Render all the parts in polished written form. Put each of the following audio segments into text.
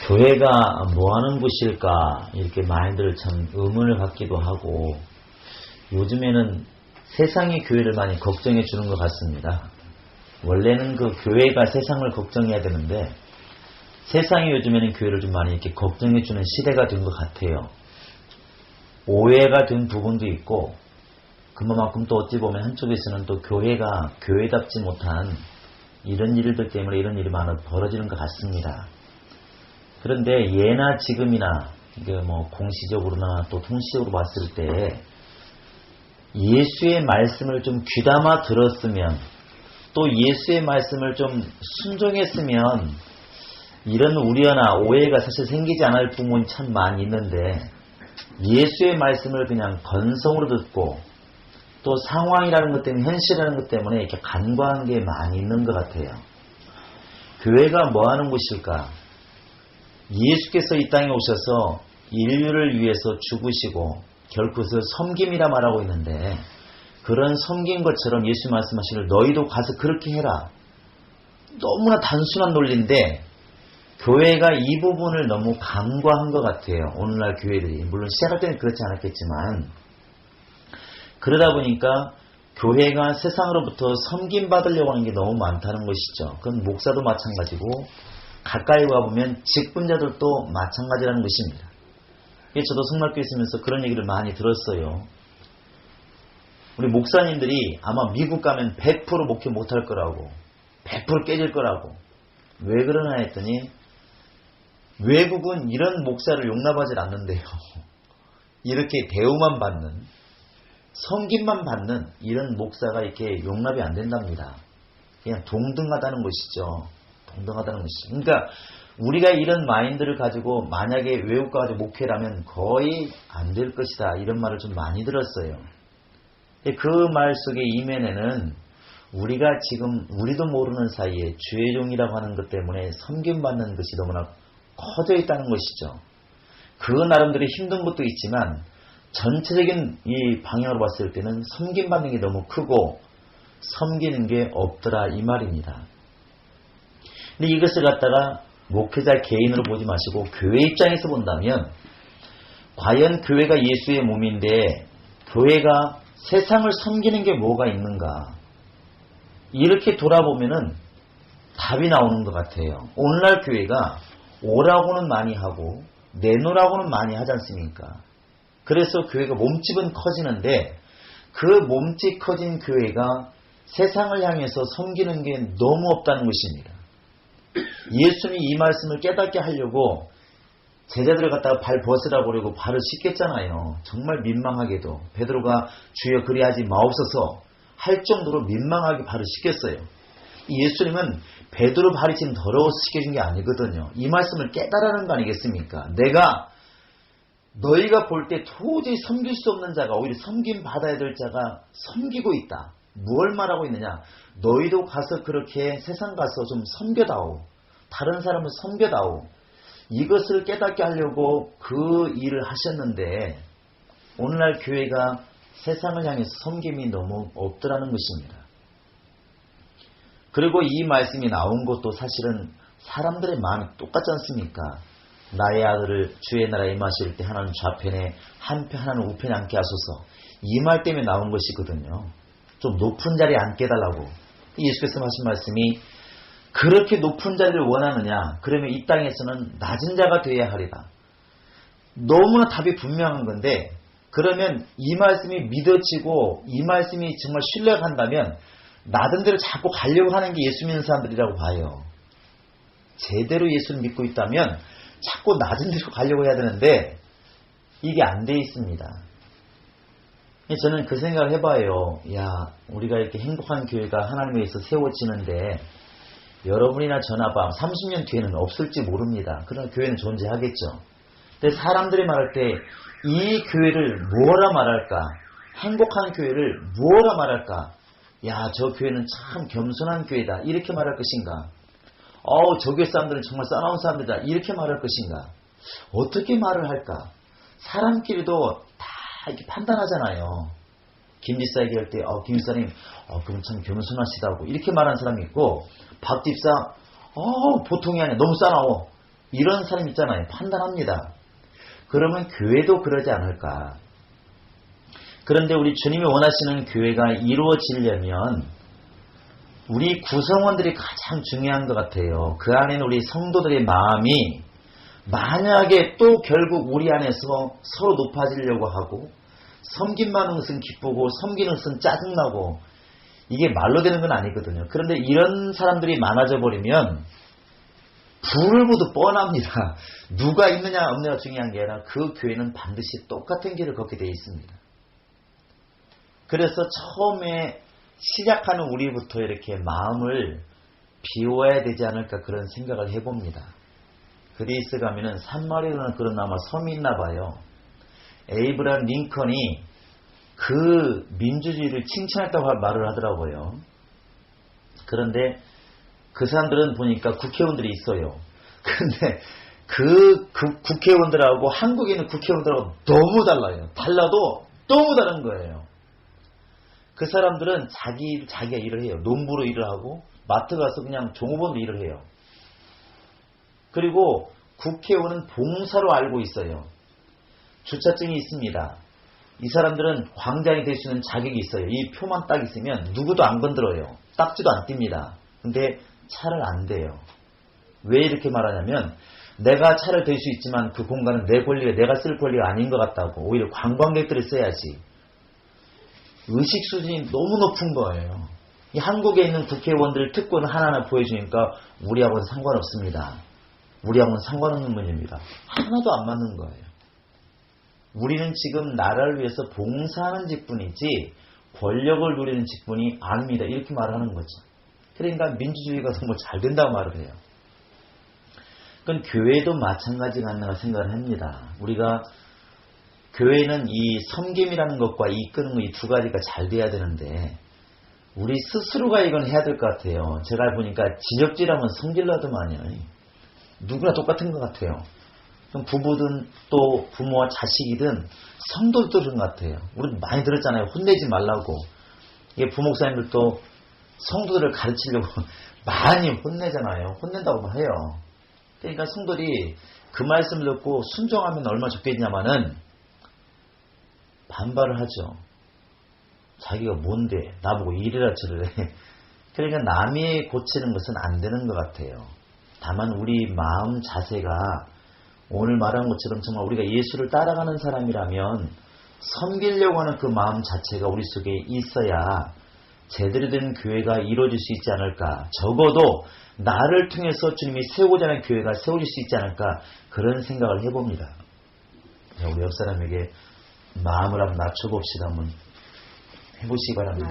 교회가 뭐 하는 곳일까 이렇게 많이들 참 의문을 갖기도 하고, 요즘에는 세상이 교회를 많이 걱정해 주는 것 같습니다. 원래는 그 교회가 세상을 걱정해야 되는데 세상이 요즘에는 교회를 좀 많이 이렇게 걱정해 주는 시대가 된 것 같아요. 오해가 된 부분도 있고, 그만큼 또 어찌 보면 한쪽에서는 또 교회가 교회답지 못한 이런 일들 때문에 이런 일이 많이 벌어지는 것 같습니다. 그런데 예나 지금이나 이게 뭐 공시적으로나 또 통시적으로 봤을 때 예수의 말씀을 좀 귀담아 들었으면, 또 예수의 말씀을 좀 순종했으면 이런 우려나 오해가 사실 생기지 않을 부분이 참 많이 있는데, 예수의 말씀을 그냥 건성으로 듣고 또 상황이라는 것 때문에, 현실이라는 것 때문에 이렇게 간과한 게 많이 있는 것 같아요. 교회가 뭐 하는 곳일까? 예수께서 이 땅에 오셔서 인류를 위해서 죽으시고 결코 그 섬김이라 말하고 있는데, 그런 섬긴 것처럼 예수 말씀하시기를 너희도 가서 그렇게 해라. 너무나 단순한 논리인데 교회가 이 부분을 너무 간과한 것 같아요. 오늘날 교회들이. 물론 시작할 때는 그렇지 않았겠지만, 그러다 보니까 교회가 세상으로부터 섬김받으려고 하는 게 너무 많다는 것이죠. 그건 목사도 마찬가지고 가까이 와보면 직분자들도 마찬가지라는 것입니다. 저도 성락교에 있으면서 그런 얘기를 많이 들었어요. 우리 목사님들이 아마 미국 가면 100% 목회 못할 거라고, 100% 깨질 거라고. 왜 그러나 했더니 외국은 이런 목사를 용납하지 않는데요. 이렇게 대우만 받는, 섬김만 받는 이런 목사가 이렇게 용납이 안 된답니다. 그냥 동등하다는 것이죠. 동등하다는 것이죠. 그러니까 우리가 이런 마인드를 가지고 만약에 외국 가서 목회라면 거의 안 될 것이다, 이런 말을 좀 많이 들었어요. 그 말 속의 이면에는 우리가 지금 우리도 모르는 사이에 주의 종이라고 하는 것 때문에 섬김받는 것이 너무나 커져 있다는 것이죠. 그 나름대로 힘든 것도 있지만 전체적인 이 방향으로 봤을 때는 섬김받는 게 너무 크고 섬기는 게 없더라, 이 말입니다. 근데 이것을 갖다가 목회자 개인으로 보지 마시고 교회 입장에서 본다면, 과연 교회가 예수의 몸인데 교회가 세상을 섬기는 게 뭐가 있는가, 이렇게 돌아보면은 답이 나오는 것 같아요. 오늘날 교회가 오라고는 많이 하고 내놓으라고는 많이 하지 않습니까? 그래서 교회가 몸집은 커지는데 그 몸집 커진 교회가 세상을 향해서 섬기는 게 너무 없다는 것입니다. 예수님이 이 말씀을 깨닫게 하려고 제자들을 갖다가 발 벗으라고 그러고 발을 씻겼잖아요. 정말 민망하게도 베드로가 주여 그리하지 마옵소서 할 정도로 민망하게 발을 씻겼어요. 예수님은 베드로 발이 지금 더러워서 씻겨준 게 아니거든요. 이 말씀을 깨달으라는 거 아니겠습니까? 내가 너희가 볼 때 도저히 섬길 수 없는 자가 오히려 섬김 받아야 될 자가 섬기고 있다. 뭘 말하고 있느냐? 너희도 가서 그렇게 세상 가서 좀 섬겨다오. 다른 사람을 섬겨다오. 이것을 깨닫게 하려고 그 일을 하셨는데, 오늘날 교회가 세상을 향해서 섬김이 너무 없더라는 것입니다. 그리고 이 말씀이 나온 것도 사실은 사람들의 마음이 똑같지 않습니까? 나의 아들을 주의 나라에 임하실 때 하나는 좌편에 하나는 우편에 앉게 하소서. 이 말 때문에 나온 것이거든요. 좀 높은 자리에 앉게 해달라고. 예수께서 하신 말씀이, 그렇게 높은 자리를 원하느냐? 그러면 이 땅에서는 낮은 자가 되어야 하리라. 너무나 답이 분명한 건데, 그러면 이 말씀이 믿어지고 이 말씀이 정말 신뢰한다면 낮은 데로 자꾸 가려고 하는 게 예수 믿는 사람들이라고 봐요. 제대로 예수를 믿고 있다면 자꾸 낮은 데로 가려고 해야 되는데 이게 안 돼 있습니다. 저는 그 생각을 해봐요. 야, 우리가 이렇게 행복한 교회가 하나님에 의해서 세워지는데 여러분이나 저나 봐 30년 뒤에는 없을지 모릅니다. 그러나 교회는 존재하겠죠. 근데 사람들이 말할 때 이 교회를 뭐라 말할까? 행복한 교회를 뭐라 말할까? 야, 저 교회는 참 겸손한 교회다, 이렇게 말할 것인가? 저 교회 사람들은 정말 싸나운 사람들이다, 이렇게 말할 것인가? 어떻게 말을 할까? 사람끼리도 다 이렇게 판단하잖아요. 김집사 얘기할 때 김 집사님 그분 참 겸손하시다고 이렇게 말하는 사람이 있고, 박 집사 보통이 아니야, 너무 싸나워, 이런 사람 있잖아요. 판단합니다. 그러면 교회도 그러지 않을까. 그런데 우리 주님이 원하시는 교회가 이루어지려면 우리 구성원들이 가장 중요한 것 같아요. 그 안에는 우리 성도들의 마음이 만약에 또 결국 우리 안에서 서로 높아지려고 하고 섬김만 것은 기쁘고 섬기는 것은 짜증나고 이게 말로 되는 건 아니거든요. 그런데 이런 사람들이 많아져 버리면 불을 보듯 뻔합니다. 누가 있느냐 없느냐가 중요한 게 아니라 그 교회는 반드시 똑같은 길을 걷게 되어 있습니다. 그래서 처음에 시작하는 우리부터 이렇게 마음을 비워야 되지 않을까 그런 생각을 해봅니다. 그리스 가면은 산마리노라는 그런 아마 섬이 있나 봐요. 에이브람 링컨이 그 민주주의를 칭찬했다고 말을 하더라고요. 그런데 그 사람들은 보니까 국회의원들이 있어요. 근데 그 국회의원들하고 한국에 있는 국회의원들하고 너무 달라요. 달라도 너무 다른 거예요. 그 사람들은 자기가 일을 해요. 농부로 일을 하고 마트 가서 그냥 종업원으로 일을 해요. 그리고 국회의원은 봉사로 알고 있어요. 주차증이 있습니다. 이 사람들은 광장이 될 수 있는 자격이 있어요. 이 표만 딱 있으면 누구도 안 건드려요. 딱지도 안 띱니다. 근데 차를 안 대요. 왜 이렇게 말하냐면 내가 차를 댈 수 있지만 그 공간은 내 권리가 내가 쓸 권리가 아닌 것 같다고. 오히려 관광객들이 써야지. 의식 수준이 너무 높은 거예요. 이 한국에 있는 국회의원들 특권 하나하나 보여주니까 우리하고는 상관없습니다. 우리하고는 상관없는 문제입니다. 하나도 안 맞는 거예요. 우리는 지금 나라를 위해서 봉사하는 직분이지 권력을 누리는 직분이 아닙니다. 이렇게 말하는 거죠. 그러니까 민주주의가 정말 잘 된다고 말을 해요. 그건 교회도 마찬가지가 아닌가 생각을 합니다. 우리가 교회는 이 섬김이라는 것과 이끄는 것 이 두 가지가 잘 돼야 되는데 우리 스스로가 이건 해야 될 것 같아요. 제가 보니까 지적질하면 성질나더만요. 누구나 똑같은 것 같아요. 부부든 또 부모와 자식이든 성도도 그런 것 같아요. 우리 많이 들었잖아요. 혼내지 말라고. 이게 부목사님들도 성도들을 가르치려고 많이 혼내잖아요. 혼낸다고 해요. 그러니까 성도들이 그 말씀을 듣고 순종하면 얼마나 좋겠냐마는 반발을 하죠. 자기가 뭔데 나보고 이래라 저래라. 그러니까 남이 고치는 것은 안 되는 것 같아요. 다만 우리 마음 자세가 오늘 말한 것처럼 정말 우리가 예수를 따라가는 사람이라면 섬기려고 하는 그 마음 자체가 우리 속에 있어야 제대로 된 교회가 이루어질 수 있지 않을까. 적어도 나를 통해서 주님이 세우고자 하는 교회가 세워질 수 있지 않을까. 그런 생각을 해봅니다. 우리 옆 사람에게 마음을 한번 낮춰봅시다. 한번 해보시기 바랍니다.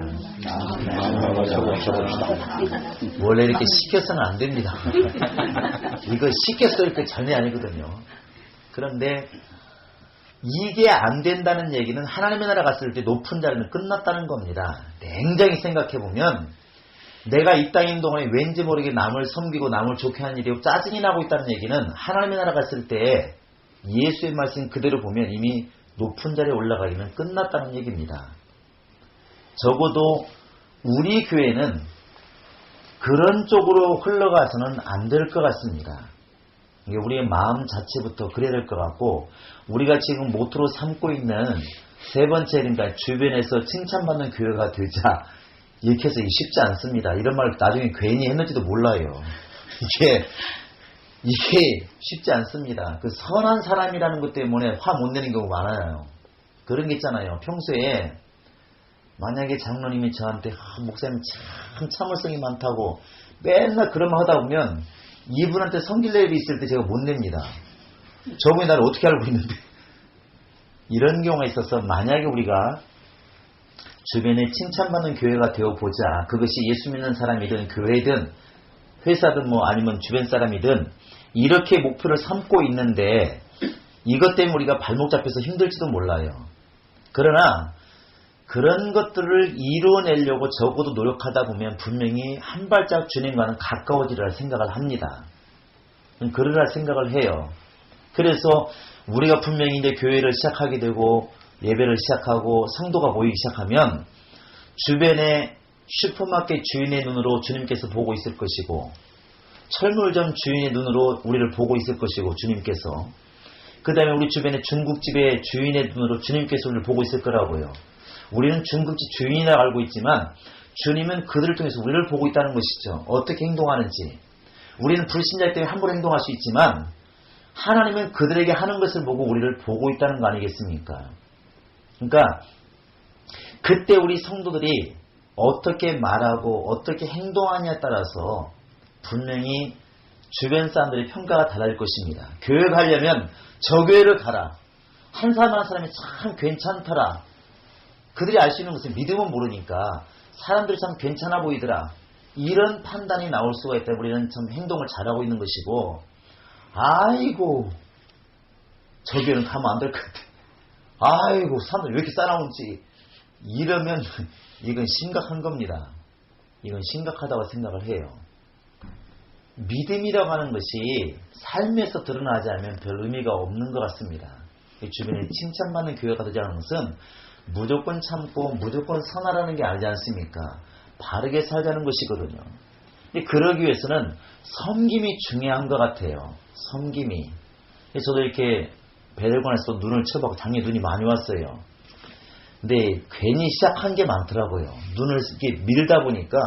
원래 이렇게 시켜서는 안 됩니다. 이거 시켰을 때 전혀 아니거든요. 그런데 이게 안 된다는 얘기는 하나님의 나라 갔을 때 높은 자리는 끝났다는 겁니다. 냉정히 생각해보면 내가 이 땅에 있는 동안에 왠지 모르게 남을 섬기고 남을 좋게 하는 일이 짜증이 나고 있다는 얘기는 하나님의 나라 갔을 때 예수의 말씀 그대로 보면 이미 높은 자리에 올라가기는 끝났다는 얘기입니다. 적어도 우리 교회는 그런 쪽으로 흘러가서는 안 될 것 같습니다. 이게 우리의 마음 자체부터 그래야 될 것 같고 우리가 지금 모토로 삼고 있는 세 번째 그러니까 주변에서 칭찬받는 교회가 되자 이렇게 해서 쉽지 않습니다. 이런 말 나중에 괜히 했는지도 몰라요. 이게 쉽지 않습니다. 그 선한 사람이라는 것 때문에 화 못 내는 경우가 많아요. 그런 게 있잖아요. 평소에 만약에 장로님이 저한테 목사님 참 참을성이 많다고 맨날 그런 말 하다 보면 이분한테 섬길 일이 있을 때 제가 못 냅니다. 저분이 나를 어떻게 알고 있는데 이런 경우가 있어서 만약에 우리가 주변에 칭찬받는 교회가 되어보자. 그것이 예수 믿는 사람이든 교회든 회사든 뭐 아니면 주변 사람이든 이렇게 목표를 삼고 있는데 이것 때문에 우리가 발목 잡혀서 힘들지도 몰라요. 그러나 그런 것들을 이루어내려고 적어도 노력하다 보면 분명히 한 발짝 주님과는 가까워지리라 생각을 합니다. 그러라 생각을 해요. 그래서 우리가 분명히 이제 교회를 시작하게 되고 예배를 시작하고 성도가 모이기 시작하면 주변에 슈퍼마켓 주인의 눈으로 주님께서 보고 있을 것이고 철물점 주인의 눈으로 우리를 보고 있을 것이고 주님께서 그 다음에 우리 주변에 중국집의 주인의 눈으로 주님께서 우리를 보고 있을 거라고요. 우리는 중국집 주인이라고 알고 있지만 주님은 그들을 통해서 우리를 보고 있다는 것이죠. 어떻게 행동하는지. 우리는 불신자이기 때문에 함부로 행동할 수 있지만 하나님은 그들에게 하는 것을 보고 우리를 보고 있다는 거 아니겠습니까? 그러니까 그때 우리 성도들이 어떻게 말하고 어떻게 행동하냐에 따라서 분명히 주변 사람들의 평가가 달라질 것입니다. 교회 가려면 저 교회를 가라. 한 사람 한 사람이 참 괜찮더라. 그들이 알 수 있는 것은 믿음은 모르니까 사람들이 참 괜찮아 보이더라. 이런 판단이 나올 수가 있다. 우리는 참 행동을 잘하고 있는 것이고 아이고 저 교회는 가면 안 될 것 같아. 아이고 사람들 왜 이렇게 싸나운지 이러면 이건 심각한 겁니다. 이건 심각하다고 생각을 해요. 믿음이라고 하는 것이 삶에서 드러나지 않으면 별 의미가 없는 것 같습니다. 주변에 칭찬받는 교회가 되지 않은 것은 무조건 참고 무조건 선하라는 게 아니지 않습니까? 바르게 살자는 것이거든요. 그러기 위해서는 섬김이 중요한 것 같아요. 섬김이. 저도 이렇게 배들관에서 눈을 쳐봤고 작년에 눈이 많이 왔어요. 근데 괜히 시작한 게 많더라고요. 눈을 이렇게 밀다 보니까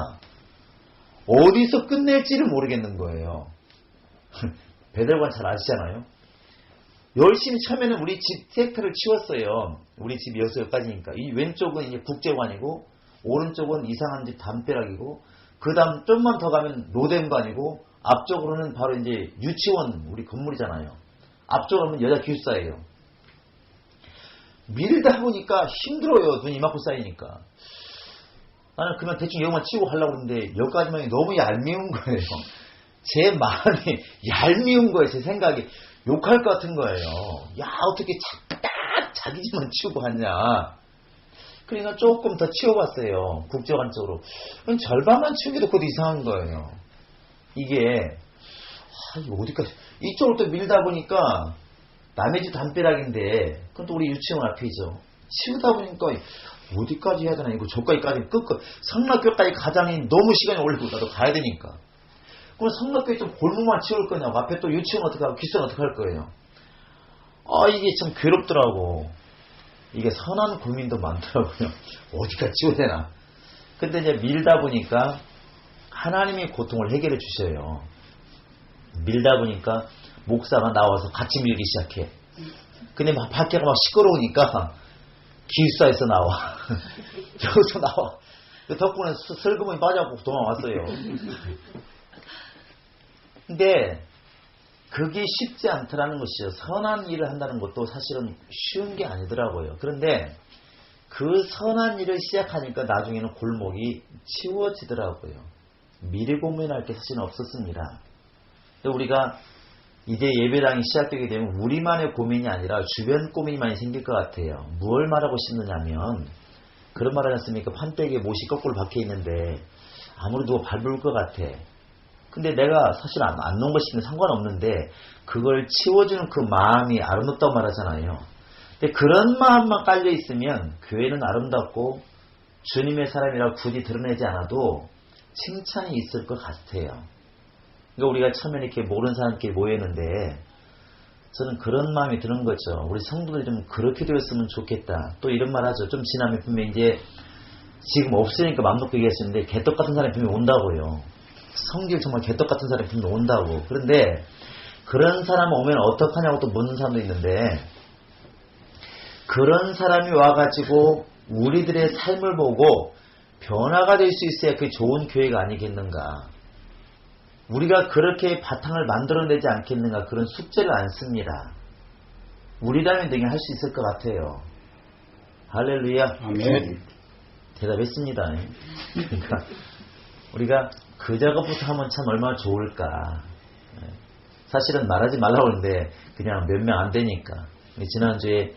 어디서 끝낼지를 모르겠는 거예요. 배들관 잘 아시잖아요. 열심히 처음에는 우리 집 섹터를 치웠어요. 우리 집이 여기까지니까. 이 왼쪽은 이제 국제관이고 오른쪽은 이상한 집 담벼락이고 그 다음 좀만 더 가면 노den관이고 앞쪽으로는 바로 이제 유치원 우리 건물이잖아요. 앞쪽으로 하면 여자 기숙사예요. 밀다 보니까 힘들어요. 눈이 이만큼 쌓이니까. 나는 그냥 대충 여기만 치우고 하려고 그러는데 여기까지만 너무 얄미운 거예요. 제 마음이 얄미운 거예요. 제 생각이 욕할 것 같은 거예요. 야 어떻게 딱 자기 집만 치우고 갔냐. 그러니까 조금 더 치워봤어요. 국제관 쪽으로. 절반만 치우기도 그것도 이상한 거예요. 이게 이거 어디까지 이쪽으로 또 밀다 보니까 남의 집 담벼락인데 그건 또 우리 유치원 앞이죠. 치우다 보니까 어디까지 해야 되나 이거 저까지까지 끝끝 성락교까지 가자니 너무 시간이 오래 걸려. 나도 가야 되니까. 그럼 성락교에 좀 골목만 치울 거냐고. 앞에 또 유치원 어떻게 하고 기숙사 어떻게 할 거예요. 이게 참 괴롭더라고. 이게 선한 고민도 많더라고요. 어디까지 치워야 되나. 근데 이제 밀다 보니까 하나님이 고통을 해결해 주셔요. 밀다 보니까 목사가 나와서 같이 밀기 시작해. 근데 막 밖에가 막 시끄러우니까 기숙사에서 나와. 여기서 나와. 덕분에 슬그머니 빠져갖고 도망왔어요. 근데 그게 쉽지 않더라는 것이죠. 선한 일을 한다는 것도 사실은 쉬운 게 아니더라고요. 그런데 그 선한 일을 시작하니까 나중에는 골목이 치워지더라고요. 미래 고민할 게 사실은 없었습니다. 우리가 이제 예배당이 시작되게 되면 우리만의 고민이 아니라 주변 고민이 많이 생길 것 같아요. 무엇을 말하고 싶느냐면 그런 말 하지 않습니까? 판때기에 못이 거꾸로 박혀 있는데 아무래도 밟을 것 같아. 근데 내가 사실 안 놓은 것이면 상관없는데 그걸 치워주는 그 마음이 아름답다고 말하잖아요. 근데 그런 마음만 깔려 있으면 교회는 아름답고 주님의 사람이라고 굳이 드러내지 않아도 칭찬이 있을 것 같아요. 그러니까 우리가 처음에 이렇게 모르는 사람끼리 모였는데 저는 그런 마음이 드는 거죠. 우리 성도들이 좀 그렇게 되었으면 좋겠다. 또 이런 말 하죠. 좀 지나면 분명히 이제 지금 없으니까 맘 놓고 얘기하시는데 개떡 같은 사람이 분명히 온다고요. 성질 정말 개떡 같은 사람이 분명히 온다고. 그런데 그런 사람 오면 어떡하냐고 또 묻는 사람도 있는데 그런 사람이 와가지고 우리들의 삶을 보고 변화가 될 수 있어야 그게 좋은 교회가 아니겠는가. 우리가 그렇게 바탕을 만들어내지 않겠는가. 그런 숙제를 안 씁니다. 우리라면 되게 할 수 있을 것 같아요. 할렐루야. 아멘. 대답했습니다. 그러니까 우리가 그 작업부터 하면 참 얼마나 좋을까. 사실은 말하지 말라고 하는데 그냥 몇 명 안 되니까. 지난주에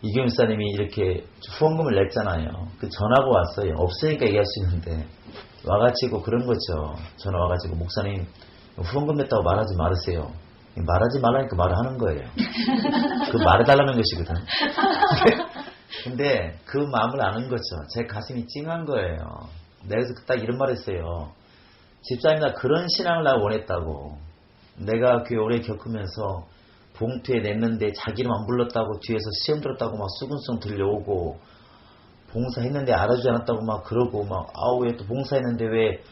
이경윤 사님이 이렇게 후원금을 냈잖아요. 그 전화가 왔어요. 없으니까 얘기할 수 있는데 와가지고 그런 거죠. 전화 와가지고 목사님 후원금 냈다고 말하지 말으세요. 말하지 말라니까 말을 하는 거예요. 그 말해달라는 것이거든. 근데 그 마음을 아는 거죠. 제 가슴이 찡한 거예요. 내가 그래서 딱 이런 말 했어요. 집사님 나 그런 신앙을 나 원했다고. 내가 교회 오래 겪으면서 봉투에 냈는데 자기 이름 안 불렀다고 뒤에서 시험 들었다고 막 수근수근 들려오고, 봉사했는데 알아주지 않았다고 막 그러고, 막 아우 왜 또 봉사했는데 왜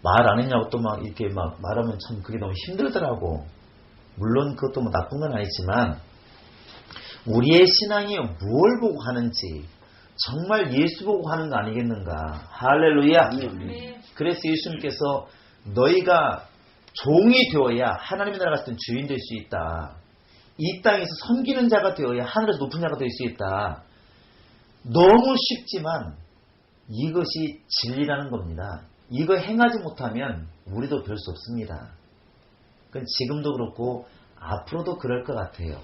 말 안 했냐고 또 막 이렇게 막 말하면 참 그게 너무 힘들더라고. 물론 그것도 뭐 나쁜 건 아니지만 우리의 신앙이 무엇을 보고 하는지, 정말 예수 보고 하는 거 아니겠는가. 할렐루야. 그래서 예수님께서 너희가 종이 되어야 하나님의 나라 같은 주인 될 수 있다. 이 땅에서 섬기는 자가 되어야 하늘에서 높은 자가 될 수 있다. 너무 쉽지만 이것이 진리라는 겁니다. 이거 행하지 못하면 우리도 별 수 없습니다. 그건 지금도 그렇고 앞으로도 그럴 것 같아요.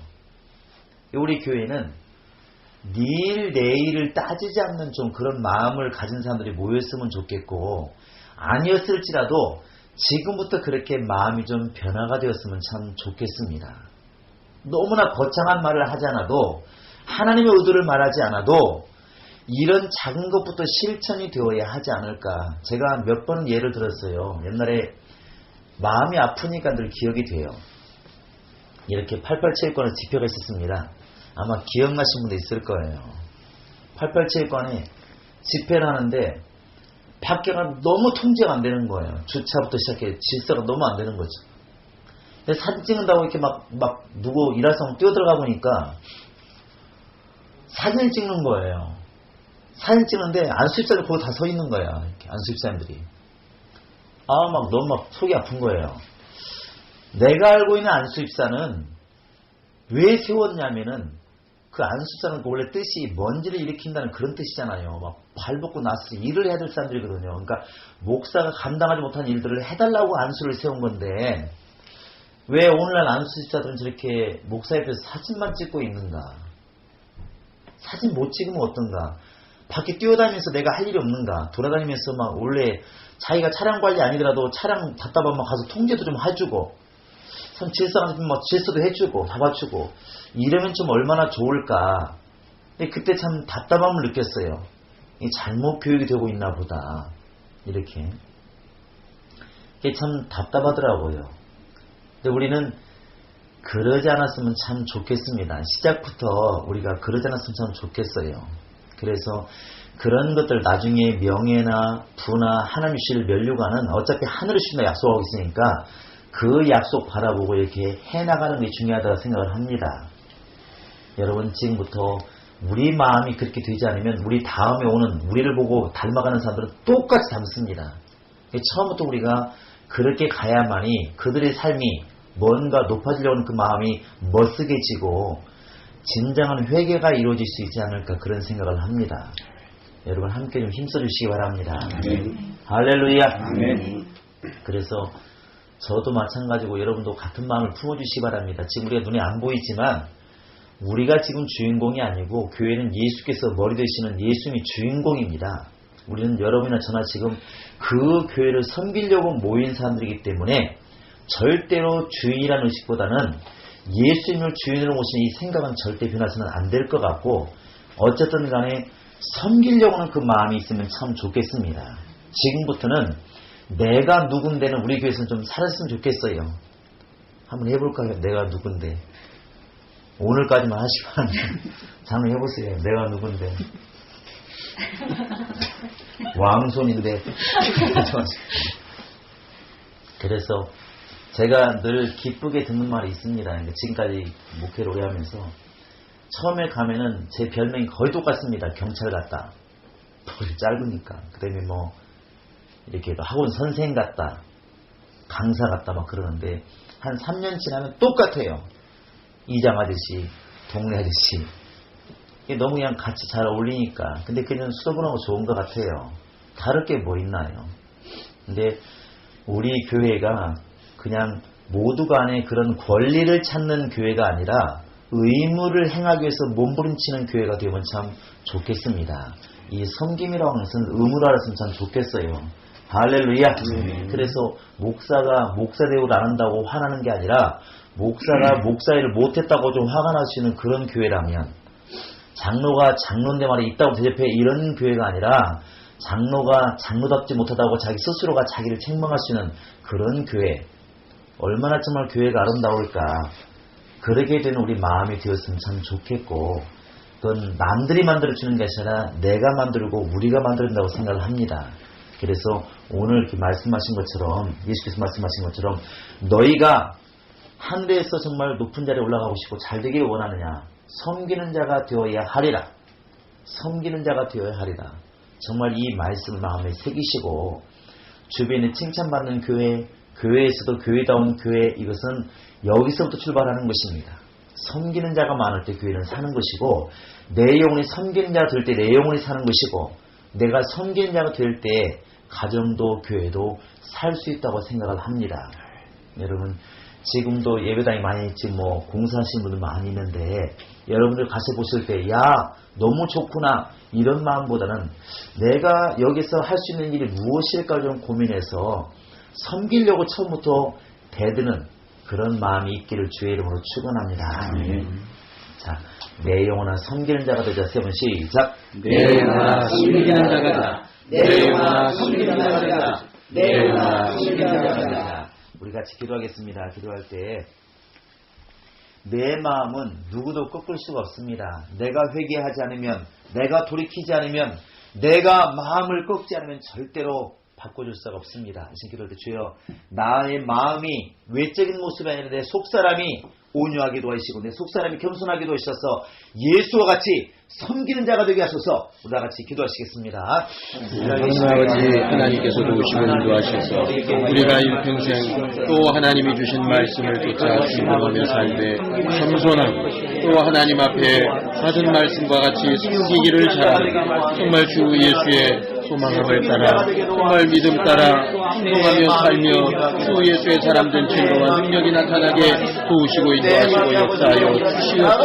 우리 교회는 일 내일을 따지지 않는 좀 그런 마음을 가진 사람들이 모였으면 좋겠고, 아니었을지라도 지금부터 그렇게 마음이 좀 변화가 되었으면 참 좋겠습니다. 너무나 거창한 말을 하지 않아도, 하나님의 의도를 말하지 않아도 이런 작은 것부터 실천이 되어야 하지 않을까. 제가 몇 번 예를 들었어요. 옛날에 마음이 아프니까 늘 기억이 돼요. 이렇게 88체육관에 집회가 있었습니다. 아마 기억나신 분도 있을 거예요. 88체육관에 집회를 하는데 밖에가 너무 통제가 안 되는 거예요. 주차부터 시작해 질서가 너무 안 되는 거죠. 근데 사진 찍는다고 이렇게 막 누구 일하성 뛰어들어가 보니까 사진을 찍는 거예요. 사진 찍는데 안수집사들 거기 다 서 있는 거야. 이렇게 안수집사님들이. 막 너무 막 속이 아픈 거예요. 내가 알고 있는 안수집사는 왜 세웠냐면은, 그 안수집사는 원래 뜻이 먼지를 일으킨다는 그런 뜻이잖아요. 막 발벗고 나서 일을 해야 될 사람들이거든요. 그러니까 목사가 감당하지 못한 일들을 해달라고 안수를 세운 건데, 왜 오늘날 안수집사들은 저렇게 목사 옆에서 사진만 찍고 있는가? 사진 못 찍으면 어떤가? 밖에 뛰어다니면서 내가 할 일이 없는가? 돌아다니면서 막 원래 자기가 차량 관리 아니더라도 차량 답답하면 가서 통제도 좀 해주고, 참 질서가 좀 막 질서도 해주고 잡아주고 이러면 좀 얼마나 좋을까. 근데 그때 참 답답함을 느꼈어요. 잘못 교육이 되고 있나 보다. 이렇게. 이게 참 답답하더라고요. 근데 우리는 그러지 않았으면 참 좋겠습니다. 시작부터 우리가 그러지 않았으면 참 좋겠어요. 그래서 그런 것들 나중에 명예나 부나 하나님 주실 면류관은 어차피 하늘을 주신다 약속하고 있으니까 그 약속 바라보고 이렇게 해나가는 게 중요하다고 생각을 합니다. 여러분, 지금부터 우리 마음이 그렇게 되지 않으면 우리 다음에 오는 우리를 보고 닮아가는 사람들은 똑같이 닮습니다. 처음부터 우리가 그렇게 가야만이 그들의 삶이 뭔가 높아지려는 그 마음이 멋쓰게지고 진정한 회개가 이루어질 수 있지 않을까, 그런 생각을 합니다. 여러분 함께 좀 힘써 주시기 바랍니다. 아멘. 할렐루야. 아멘. 그래서 저도 마찬가지고 여러분도 같은 마음을 품어주시기 바랍니다. 지금 우리가 눈에 안 보이지만 우리가 지금 주인공이 아니고 교회는 예수께서 머리 되시는 예수님이 주인공입니다. 우리는 여러분이나 저나 지금 그 교회를 섬기려고 모인 사람들이기 때문에 절대로 주인이라는 의식보다는 예수님을 주인으로 모시는 이 생각은 절대 변해서는 안 될 것 같고, 어쨌든 간에 섬기려고 하는 그 마음이 있으면 참 좋겠습니다. 지금부터는 내가 누군데는 우리 교회에서는 좀 살았으면 좋겠어요. 한번 해볼까요? 내가 누군데. 오늘까지만 하시고 한번 해보세요. 내가 누군데. 왕손인데. 그래서 제가 늘 기쁘게 듣는 말이 있습니다. 지금까지 목회를 오래 하면서 처음에 가면은 제 별명이 거의 똑같습니다. 경찰 같다. 머리 짧으니까. 그 다음에 뭐 이렇게 학원 선생 같다, 강사 같다 막 그러는데 한 3년 지나면 똑같아요. 이장 아저씨, 동네 아저씨. 이게 너무 그냥 같이 잘 어울리니까. 근데 그냥 수더분하고 좋은 것 같아요. 다를 게 뭐 있나요? 근데 우리 교회가 그냥 모두 간에 그런 권리를 찾는 교회가 아니라 의무를 행하기 위해서 몸부림치는 교회가 되면 참 좋겠습니다. 이 섬김이라고 하는 것은 의무로 알았으면 참 좋겠어요. 할렐루야. 그래서 목사가 목사 대우를 안 한다고 화나는 게 아니라 목사가 목사 일을 못했다고 좀 화가 날 수 있는 그런 교회라면, 장로가 장로인데 말이 있다고 대접해 이런 교회가 아니라 장로가 장로답지 못하다고 자기 스스로가 자기를 책망할 수 있는 그런 교회, 얼마나 정말 교회가 아름다울까. 그러게 되는 우리 마음이 되었으면 참 좋겠고, 그건 남들이 만들어주는 것이 아니라 내가 만들고 우리가 만든다고 생각을 합니다. 그래서 오늘 이렇게 말씀하신 것처럼, 예수께서 말씀하신 것처럼 너희가 하늘에서 정말 높은 자리에 올라가고 싶고 잘 되기를 원하느냐, 섬기는 자가 되어야 하리라. 섬기는 자가 되어야 하리라. 정말 이 말씀을 마음에 새기시고, 주변에 칭찬받는 교회, 교회에서도 교회다운 교회, 이것은 여기서부터 출발하는 것입니다. 섬기는 자가 많을 때 교회는 사는 것이고, 내 영혼이 섬기는 자가 될 때 내 영혼이 사는 것이고, 내가 섬기는 자가 될 때 가정도 교회도 살 수 있다고 생각을 합니다. 여러분, 지금도 예배당이 많이 있지, 공사하시는 분들 많이 있는데, 여러분들 가서 보실 때, 야, 너무 좋구나, 이런 마음보다는 내가 여기서 할 수 있는 일이 무엇일까 좀 고민해서 섬기려고 처음부터 대드는 그런 마음이 있기를 주의 이름으로 축원합니다. 자, 내 영혼아 섬기는 자가 되자. 세 번 시작. 내 영혼아 섬기는 자가 되자. 내 영혼아 섬기는 자가 되자. 내 영혼아 섬기는 자가 되자. 우리 같이 기도하겠습니다. 기도할 때 내 마음은 누구도 꺾을 수가 없습니다. 내가 회개하지 않으면, 내가 돌이키지 않으면, 내가 마음을 꺾지 않으면 절대로 바꿔줄 수가 없습니다. 지금 기도할 때 주여, 나의 마음이 외적인 모습이 아니라 내 속사람이 온유하게 도와주시고 내 속사람이 겸손하게 도와주셔서 예수와 같이 섬기는 자가 되게 하소서. 우리 다 같이 기도하시겠습니다. 하나님 아버지, 하나님께서 도우시고 인도하셔서 우리가 일평생 또 하나님이 주신 말씀을 쫓아 순종하며 살되 겸손하고 또 하나님 앞에 받은 말씀과 같이 섬기기를 잘하는 정말 주 예수의 소망함을 따라 정말 믿음 따라 순종하며 살며 주 예수의 사람된 증거와 능력이 나타나게 도우시고 인도하시고 역사하여 주시옵소서.